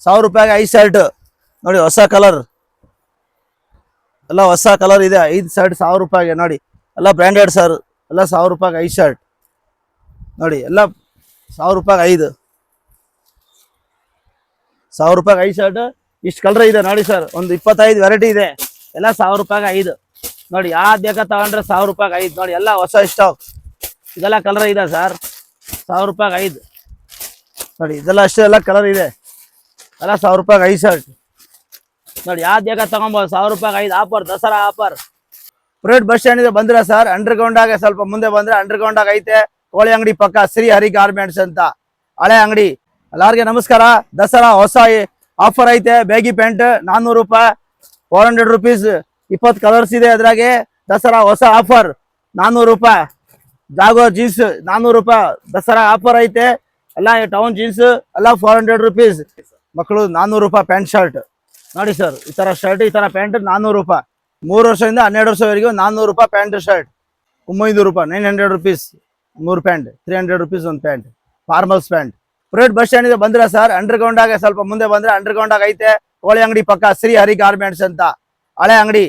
₹1000 5 shirt ನೋಡಿ, ಹೊಸ colour ಎಲ್ಲ ಹೊಸ ಕಲರ್ ಇದೆ. 5 ಶರ್ಟ್ ₹1000 ನೋಡಿ, ಎಲ್ಲ ಬ್ರ್ಯಾಂಡೆಡ್ ಸರ್. ಎಲ್ಲ ₹1000 5 ಶರ್ಟ್ ನೋಡಿ, ಎಲ್ಲ ₹1000 5 ಶರ್ಟ್. ಇಷ್ಟು ಕಲರ್ ಇದೆ ನೋಡಿ ಸರ್, ಒಂದು 25 ವೆರೈಟಿ ಇದೆ. ಎಲ್ಲ ₹1000 ನೋಡಿ, ಯಾವ್ದು ಬೇಕಾ ತಗೊಂಡ್ರೆ ₹1000 ನೋಡಿ. ಎಲ್ಲ ಹೊಸ ಸ್ಟಾಕ್, ಇದೆಲ್ಲ ಕಲರ್ ಇದೆ ಸರ್. ₹1000 ನೋಡಿ, ಇದೆಲ್ಲ ಅಷ್ಟೇ ಎಲ್ಲ ಕಲರ್ ಇದೆ. ಎಲ್ಲ ₹1000 ಶರ್ಟ್ ನೋಡಿ, ಯಾವ್ದು ಬೇಕಾ ತಗೊಬೋದು. ₹1000 offer, Dasara offer. Private bus stand ಇದೆ ಬಂದ್ರೆ ಸರ್, ಅಂಡರ್ಗ್ರೌಂಡ್ ಆಗಿ ಸ್ವಲ್ಪ ಮುಂದೆ ಬಂದ್ರೆ ಅಂಡರ್ಗ್ರೌಂಡ್ ಆಗಿ ಐತೆ. ಕೋಳಿ ಅಂಗಡಿ ಪಕ್ಕ ಶ್ರೀ ಹರಿ ಗಾರ್ಮೆಂಟ್ಸ್ ಅಂತ ಹಳೆ ಅಂಗಡಿ. ಎಲ್ಲರಿಗೆ ನಮಸ್ಕಾರ. ದಸರಾ ಹೊಸ ಆಫರ್ ಐತೆ. ಬೇಗಿ ಪ್ಯಾಂಟ್ ₹400, ₹400. 20 ಕಲರ್ಸ್ ಇದೆ ಅದ್ರಾಗೆ. ದಸರಾ ಹೊಸ offer ₹400. Jago jeans ₹400 Dasara offer ಐತೆ. ಎಲ್ಲ ಟೌನ್ ಜೀನ್ಸ್ ಎಲ್ಲ ₹400. ಮಕ್ಕಳು ₹400 ಪ್ಯಾಂಟ್ ಶರ್ಟ್ ನೋಡಿ ಸರ್. ಈ ತರ ಶರ್ಟ್, ಈ ತರ ಪ್ಯಾಂಟ್ ₹400. 3 ವರ್ಷದಿಂದ 12 ವರ್ಷವರೆಗೂ ₹400 ಪ್ಯಾಂಟ್ ಶರ್ಟ್. ₹900 ₹900 3 ಪ್ಯಾಂಟ್, ₹300 ಒಂದು pant, formals pant. Private bus stand ಇದೆ ಬಂದ್ರೆ ಸರ್, ಅಂಡರ್ಗ್ರೌಂಡ್ ಆಗಿ ಸ್ವಲ್ಪ ಮುಂದೆ ಬಂದ್ರೆ ಅಂಡರ್ಗ್ರೌಂಡ್ ಆಗಿ ಐತೆ. ಕೋಳಿ ಅಂಗಡಿ ಪಕ್ಕ ಶ್ರೀ ಹರಿ ಗಾರ್ಮೆಂಟ್ಸ್ ಅಂತ ಹಳೆ ಅಂಗಡಿ.